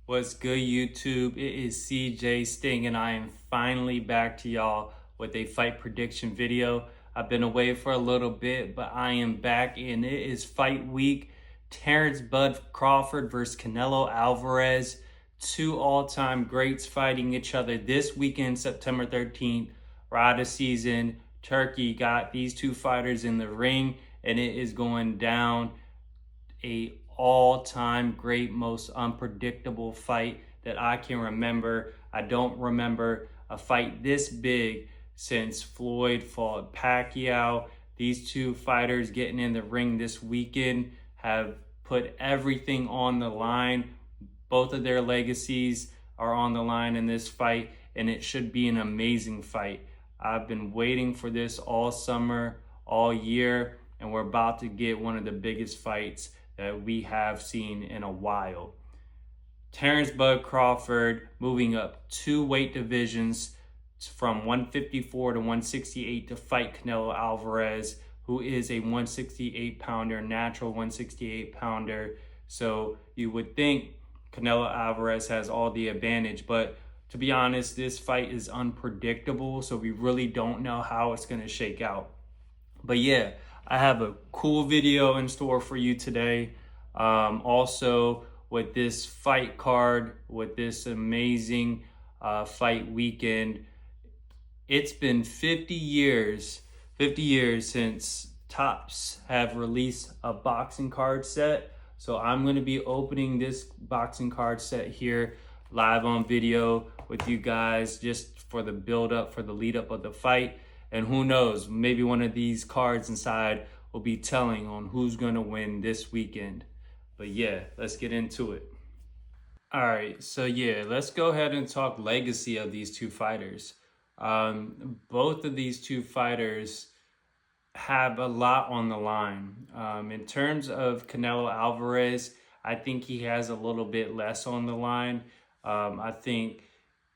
What's good, YouTube? It is CJ Sting, and I am finally back to y'all with a fight prediction video. I've been away for a little bit, but I am back, and it is fight week. Terrance Bud Crawford versus Canelo Alvarez. Two all-time greats fighting each other this weekend, September 13th. We're out of season. Turkey got these two fighters in the ring, and it is going down. A all-time great, most unpredictable fight that I can remember. I don't remember a fight this big since Floyd fought Pacquiao. These two fighters getting in the ring this weekend have put everything on the line. Both of their legacies are on the line in this fight, and it should be an amazing fight. I've been waiting for this all summer, all year, and we're about to get one of the biggest fights that we have seen in a while. Terrance Bud Crawford moving up two weight divisions from 154 to 168 to fight Canelo Alvarez, who is a 168 pounder, natural 168 pounder. So you would think Canelo Alvarez has all the advantage, but to be honest, this fight is unpredictable, so we really don't know how it's going to shake out. But yeah, I have a cool video in store for you today. Also, with this fight card, with this amazing fight weekend, it's been 50 years since Topps have released a boxing card set. So I'm going to be opening this boxing card set here live on video with you guys, just for the build up, for the lead up of the fight. And who knows, maybe one of these cards inside will be telling on who's going to win this weekend. But yeah, let's get into it. All right, so yeah, let's go ahead and talk legacy of these two fighters. Both of these two fighters have a lot on the line. In terms of Canelo Alvarez, I think he has a little bit less on the line. I think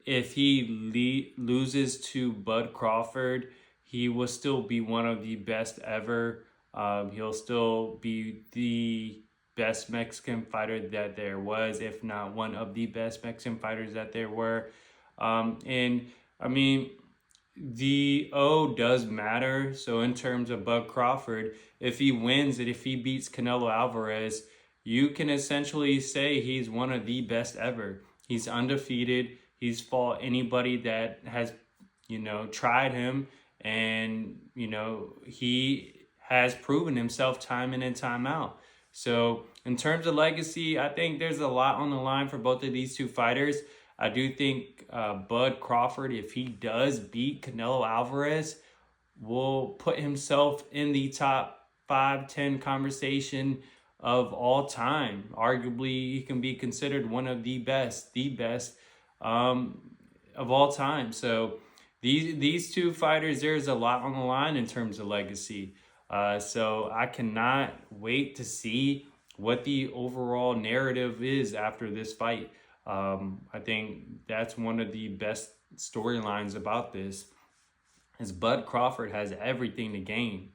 if he loses to Bud Crawford, he will still be one of the best ever. He'll still be the best Mexican fighter that there was, if not one of the best Mexican fighters that there were. And I mean, the O does matter. So in terms of Bud Crawford, if he wins and if he beats Canelo Alvarez, you can essentially say he's one of the best ever. He's undefeated. He's fought anybody that has, tried him. And, he has proven himself time in and time out. So in terms of legacy, I think there's a lot on the line for both of these two fighters. I do think Bud Crawford, if he does beat Canelo Alvarez, will put himself in the top 5-10 conversation of all time. Arguably, he can be considered one of the best of all time. So these two fighters, there's a lot on the line in terms of legacy. So I cannot wait to see what the overall narrative is after this fight. I think that's one of the best storylines about this, is Bud Crawford has everything to gain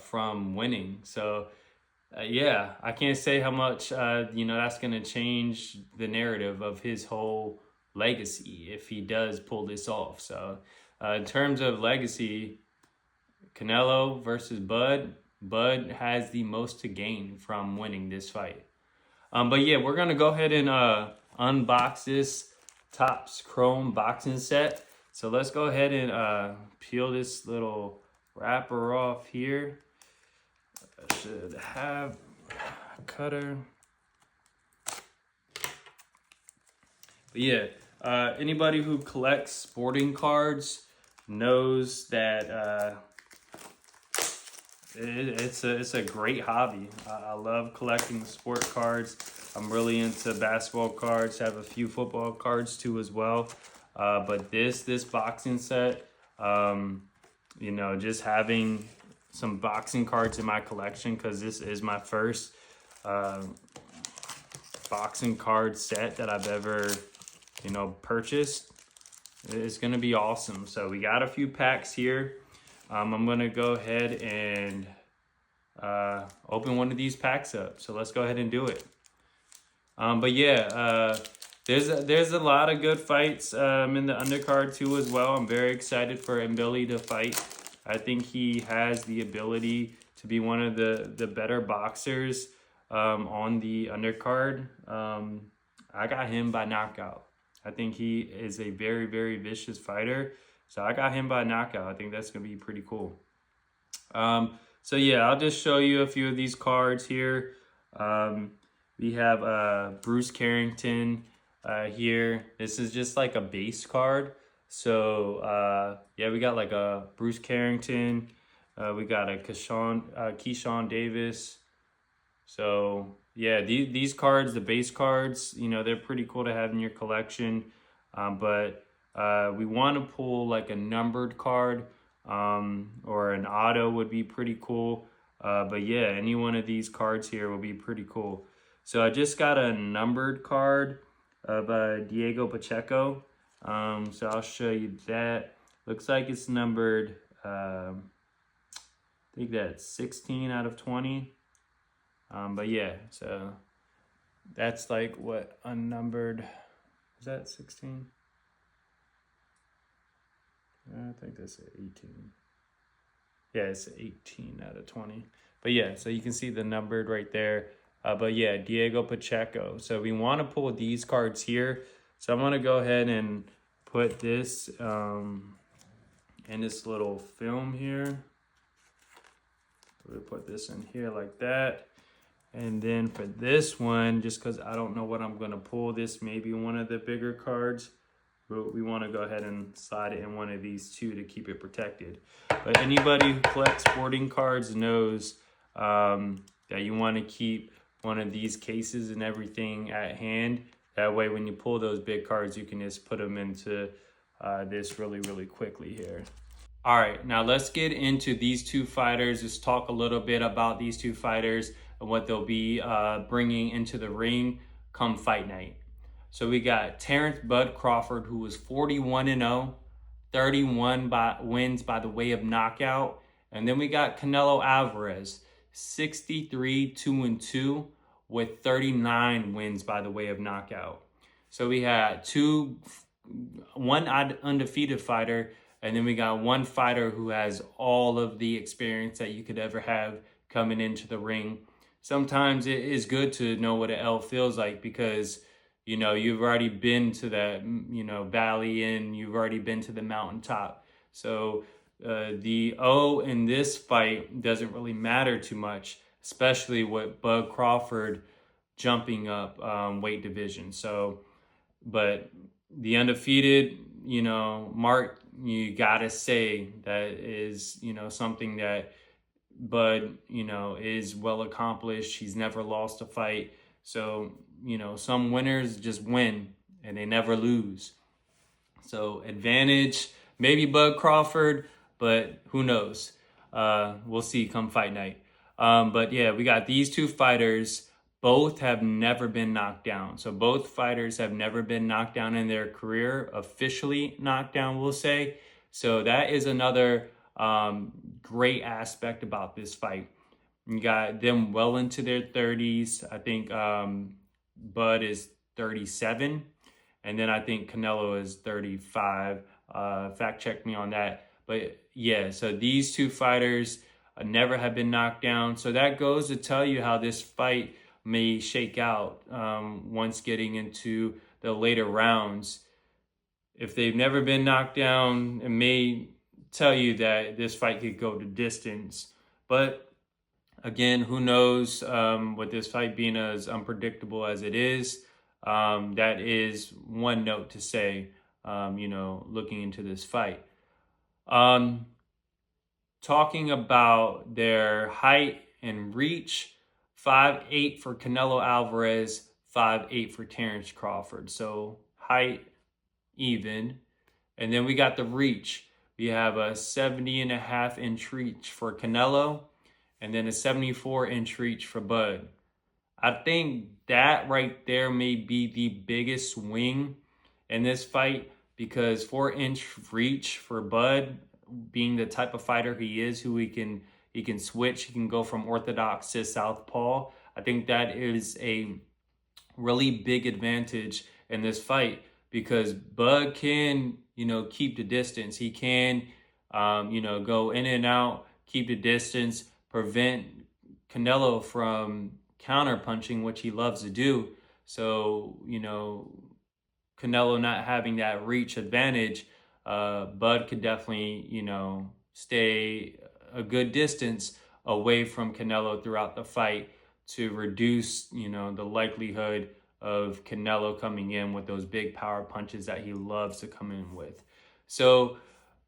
from winning. So yeah, I can't say how much that's going to change the narrative of his whole legacy if he does pull this off. So in terms of legacy, Canelo versus Bud has the most to gain from winning this fight. But yeah, we're going to go ahead and unbox this Topps Chrome boxing set. So let's go ahead and peel this little wrapper off here. I should have a cutter. But yeah, anybody who collects sporting cards knows that it's a great hobby. I love collecting sport cards. I'm really into basketball cards. Have a few football cards too as well. But this boxing set, just having some boxing cards in my collection, because this is my first boxing card set that I've ever purchased. It's gonna be awesome. So we got a few packs here. I'm gonna go ahead and open one of these packs up. So let's go ahead and do it. But yeah, there's a lot of good fights in the undercard too as well. I'm very excited for Billy to fight. I think he has the ability to be one of the better boxers on the undercard. I got him by knockout. I think he is a very, very vicious fighter. So I got him by knockout. I think that's going to be pretty cool. So yeah, I'll just show you a few of these cards here. We have Bruce Carrington here. This is just like a base card. So yeah, we got like a Bruce Carrington. We got a Keyshawn Davis. So yeah, these cards, the base cards, you know, they're pretty cool to have in your collection. But we want to pull like a numbered card, or an auto would be pretty cool. But yeah, any one of these cards here will be pretty cool. So I just got a numbered card of Diego Pacheco. So I'll show you that. Looks like it's numbered, I think that's 16 out of 20. But yeah, so that's like what unnumbered, is that 16? I think that's 18. Yeah, it's 18 out of 20. But yeah, so you can see the numbered right there. But yeah, Diego Pacheco. So we want to pull these cards here. So I'm going to go ahead and put this in this little film here. We'll put this in here like that. And then for this one, just because I don't know what I'm going to pull, this may be one of the bigger cards. We want to go ahead and slide it in one of these two to keep it protected. But anybody who collects sporting cards knows that you want to keep one of these cases and everything at hand. That way when you pull those big cards, you can just put them into this really, really quickly here. All right, now let's get into these two fighters. Let's talk a little bit about these two fighters and what they'll be bringing into the ring come fight night. So we got Terrance Bud Crawford, who was 41-0, 31 wins by the way of knockout. And then we got Canelo Alvarez, 63-2-2 with 39 wins by the way of knockout. So we had one undefeated fighter, and then we got one fighter who has all of the experience that you could ever have coming into the ring. Sometimes it is good to know what an L feels like because, you know, you've already been to that, you know, valley and you've already been to the mountaintop. So the O in this fight doesn't really matter too much, especially with Bud Crawford jumping up weight division. So, but the undefeated, you know, mark, you gotta say that is, you know, something that Bud, you know, is well accomplished. He's never lost a fight. So, you know, some winners just win and they never lose. So advantage, maybe Bud Crawford, but who knows? We'll see come fight night. But yeah, we got these two fighters. Both have never been knocked down. So both fighters have never been knocked down in their career, officially knocked down, we'll say. So that is another great aspect about this fight. You got them well into their 30s. I think Bud is 37. And then I think Canelo is 35. Fact check me on that. But yeah, so these two fighters never have been knocked down. So that goes to tell you how this fight may shake out once getting into the later rounds. If they've never been knocked down, it may tell you that this fight could go to distance. But again, who knows, with this fight being as unpredictable as it is. That is one note to say, you know, looking into this fight. Talking about their height and reach, 5'8" for Canelo Alvarez, 5'8" for Terrance Crawford. So height even. And then we got the reach. We have a 70.5-inch reach for Canelo, and then a 74-inch reach for Bud. I think that right there may be the biggest swing in this fight because 4-inch reach for Bud, being the type of fighter he is, who he can switch, he can go from orthodox to southpaw. I think that is a really big advantage in this fight, because Bud can, you know, keep the distance. He can, you know, go in and out, keep the distance, prevent Canelo from counter punching, which he loves to do. So, you know, Canelo not having that reach advantage, Bud could definitely, you know, stay a good distance away from Canelo throughout the fight to reduce, you know, the likelihood of Canelo coming in with those big power punches that he loves to come in with. So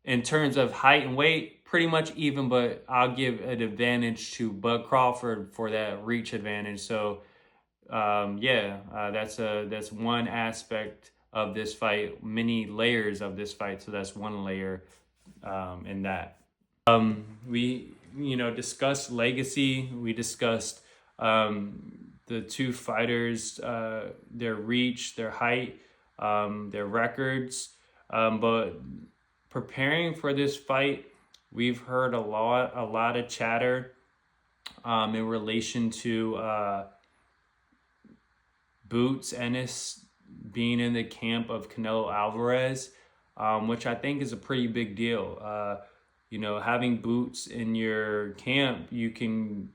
in terms of height and weight, pretty much even, but I'll give an advantage to Bud Crawford for that reach advantage. So that's one aspect of this fight, many layers of this fight. So that's one layer in that. We, you know, discussed legacy. We discussed the two fighters, their reach, their height, their records. But preparing for this fight, we've heard a lot of chatter in relation to Boots Ennis being in the camp of Canelo Alvarez, which I think is a pretty big deal. You know, having Boots in your camp, you can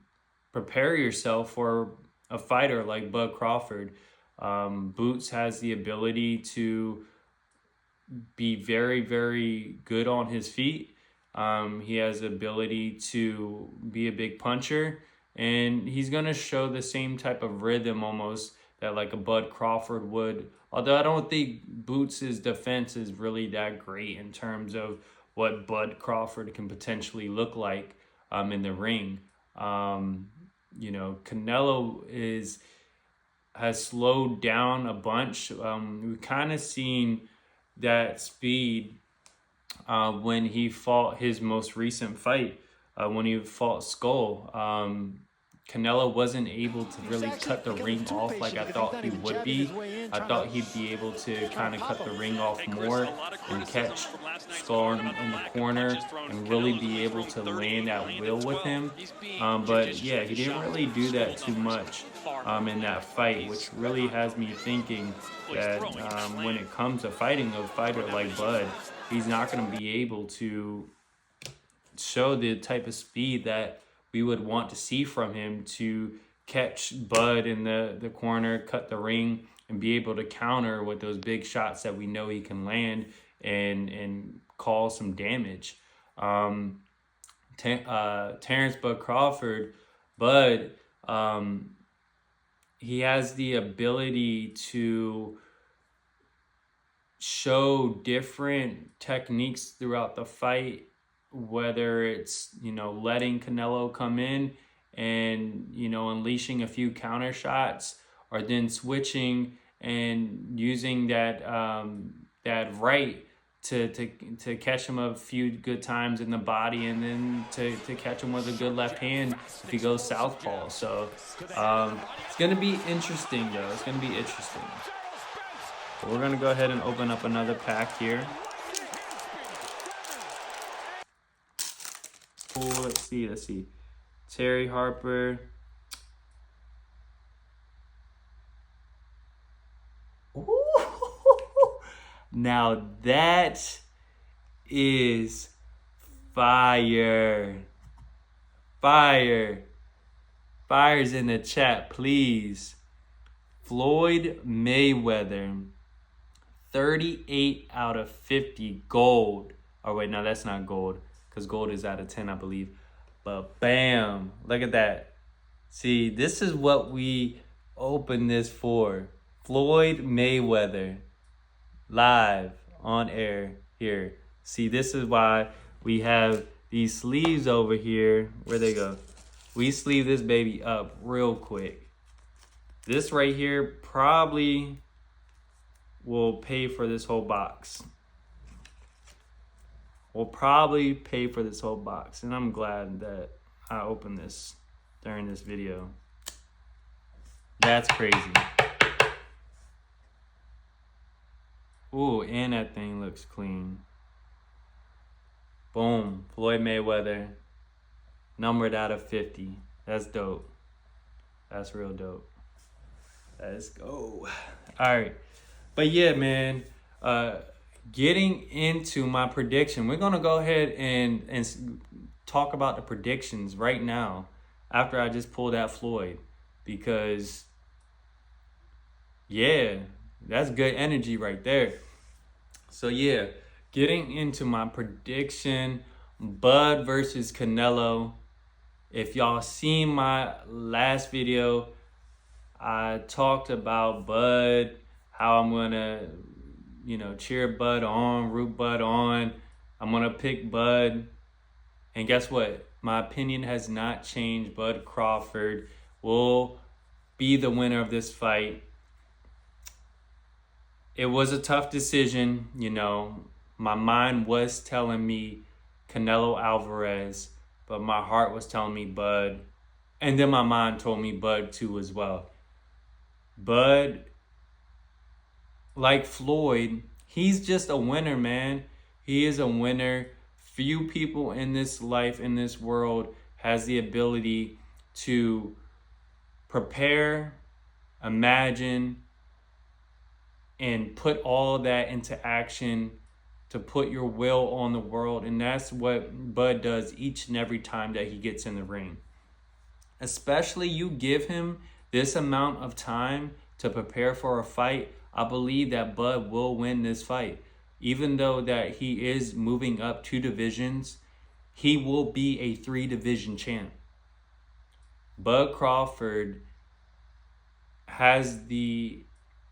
prepare yourself for a fighter like Bud Crawford. Boots has the ability to be very, very good on his feet. He has the ability to be a big puncher, and he's going to show the same type of rhythm almost that like a Bud Crawford would. Although I don't think Boots' defense is really that great in terms of what Bud Crawford can potentially look like in the ring. You know, Canelo has slowed down a bunch. We've kind of seen that speed when he fought his most recent fight, when he fought Skull. Canelo wasn't able to really cut the ring off like I thought he would be. I thought he'd be able to kind of cut the ring off more and catch Skull in the corner and really be able to land at will with him. But yeah, he didn't really do that too much in that fight, which really has me thinking that when it comes to fighting a fighter like Bud, he's not going to be able to show the type of speed that we would want to see from him to catch Bud in the corner, cut the ring, and be able to counter with those big shots that we know he can land and cause some damage. Terrance Bud Crawford, Bud, he has the ability to show different techniques throughout the fight, whether it's, you know, letting Canelo come in and, you know, unleashing a few counter shots, or then switching and using that right to catch him a few good times in the body, and then to catch him with a good left hand if he goes southpaw. So it's going to be interesting, though. It's going to be interesting. So we're going to go ahead and open up another pack here. Oh, let's see. Terry Harper. Ooh. Now that is fire. Fire's in the chat, please. Floyd Mayweather, 38 out of 50 gold. Oh wait, no, that's not gold, because gold is out of 10, I believe. But bam, look at that. See, this is what we opened this for. Floyd Mayweather, live on air here. See, this is why we have these sleeves over here. Where'd they go? We sleeve this baby up real quick. This right here probably will pay for this whole box. Will probably pay for this whole box. And I'm glad that I opened this during this video. That's crazy. Ooh, and that thing looks clean. Boom, Floyd Mayweather, numbered out of 50. That's dope. That's real dope. Let's go. All right, But yeah, man, getting into my prediction, we're gonna go ahead and talk about the predictions right now after I just pulled that Floyd, because yeah, that's good energy right there. So yeah, getting into my prediction, Bud versus Canelo. If y'all seen my last video, I talked about Bud, how I'm gonna, cheer Bud on, root Bud on. I'm gonna pick Bud. And guess what? My opinion has not changed. Bud Crawford will be the winner of this fight. It was a tough decision, My mind was telling me Canelo Alvarez, but my heart was telling me Bud. And then my mind told me Bud too as well. Bud, like Floyd, he's just a winner, man. He is a winner. Few people in this life, in this world, has the ability to prepare, imagine, and put all that into action, to put your will on the world. And that's what Bud does each and every time that he gets in the ring. Especially you give him this amount of time to prepare for a fight, I believe that Bud will win this fight. Even though that he is moving up 2 divisions, he will be a 3-division champ. Bud Crawford has the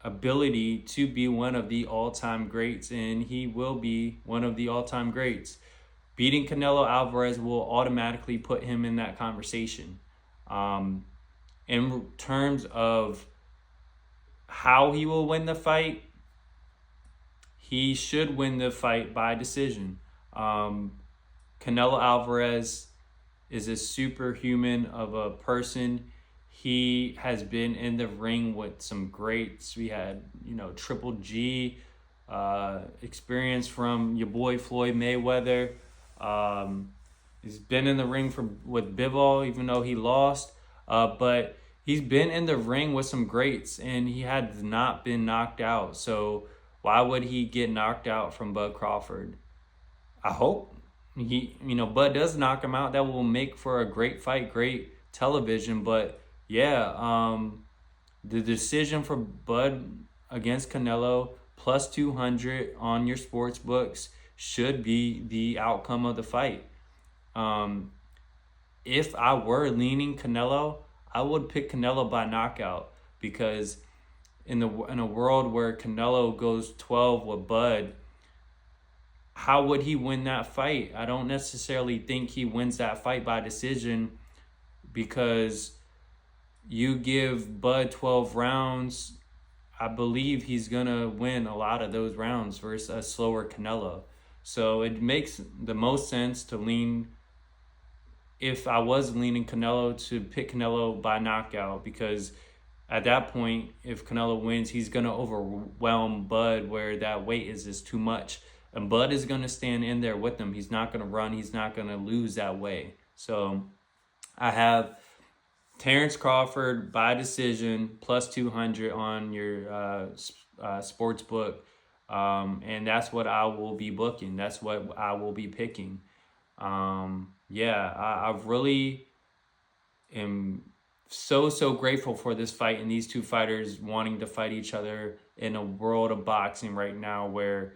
ability to be one of the all-time greats, and he will be one of the all-time greats. Beating Canelo Alvarez will automatically put him in that conversation. In terms of how he will win the fight, he should win the fight by decision. Canelo Alvarez is a superhuman of a person. He has been in the ring with some greats. We had, Triple G experience from your boy Floyd Mayweather. He's been in the ring with Bivol, even though he lost. But he's been in the ring with some greats, and he had not been knocked out. So why would he get knocked out from Bud Crawford? I hope Bud does knock him out. That will make for a great fight, great television. But yeah, the decision for Bud against Canelo plus 200 on your sports books should be the outcome of the fight. If I were leaning Canelo, I would pick Canelo by knockout, because in a world where Canelo goes 12 with Bud, how would he win that fight? I don't necessarily think he wins that fight by decision, because you give Bud 12 rounds, I believe he's going to win a lot of those rounds versus a slower Canelo. So it makes the most sense to lean, if I was leaning Canelo, to pick Canelo by knockout, because at that point, if Canelo wins, he's going to overwhelm Bud, where that weight is just too much. And Bud is going to stand in there with him. He's not going to run. He's not going to lose that way. So I have Terrance Crawford by decision plus 200 on your sports book. And that's what I will be booking. That's what I will be picking. I really am so grateful for this fight and these two fighters wanting to fight each other in a world of boxing right now, where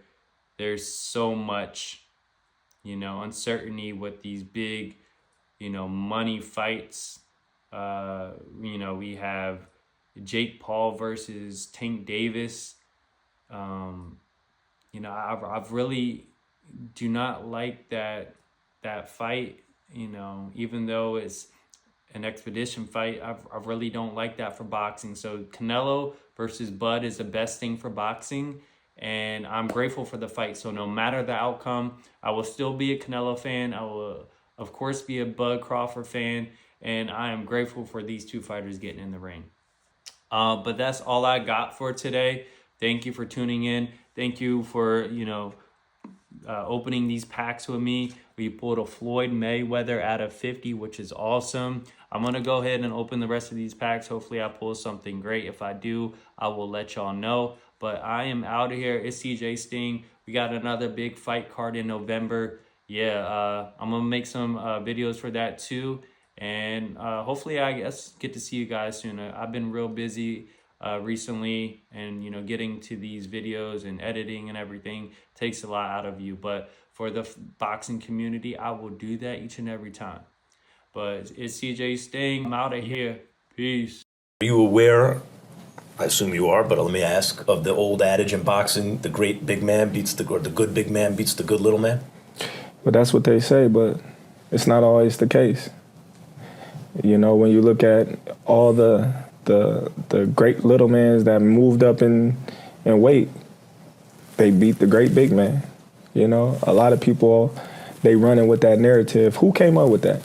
there's so much, uncertainty with these big, money fights. We have Jake Paul versus Tank Davis. I've really do not like that fight, even though it's an expedition fight. I really don't like that for boxing. So Canelo versus Bud is the best thing for boxing, and I'm grateful for the fight. So no matter the outcome, I will still be a Canelo fan. I will, of course, be a Bud Crawford fan, and I am grateful for these two fighters getting in the ring. But that's all I got for today. Thank you for tuning in. Thank you for, opening these packs with me. We pulled a Floyd Mayweather out of 50, which is awesome. I'm going to go ahead and open the rest of these packs. Hopefully I pull something great. If I do, I will let y'all know. But I am out of here. It's CJ Sting. We got another big fight card in November. Yeah, I'm gonna make some videos for that too, and hopefully I guess get to see you guys soon. I've been real busy recently, and you know, getting to these videos and editing and everything takes a lot out of you. But for the boxing community, I will do that each and every time. But it's CJ Sting. I'm out of here. Peace. Are you aware, I assume you are, but let me ask, of the old adage in boxing, the great big man beats the good big man beats the good little man? But that's what they say, but it's not always the case. You know, when you look at all the great little mans that moved up in weight, they beat the great big man. You know, a lot of people, they running with that narrative. Who came up with that?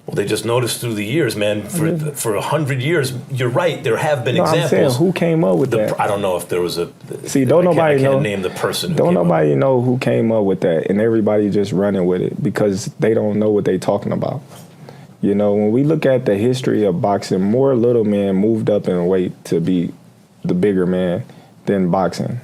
Well, they just noticed through the years, man, for 100 years, you're right, there have been examples. I'm saying, who came up with that? I don't know if there was a... See, don't nobody know. I can't name the person. Don't nobody know who came up with that, and everybody just running with it because they don't know what they talking about. You know, when we look at the history of boxing, more little men moved up in weight to be the bigger man than boxing.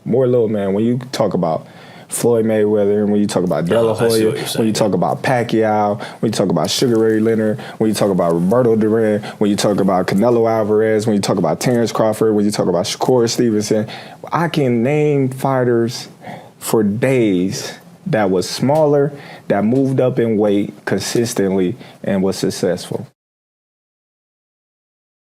More little men, when you talk about Floyd Mayweather, when you talk about De La Hoya, when you talk about Pacquiao, when you talk about Sugar Ray Leonard, when you talk about Roberto Duran, when you talk about Canelo Alvarez, when you talk about Terrance Crawford, when you talk about Shakur Stevenson, I can name fighters for days that was smaller, that moved up in weight consistently and was successful.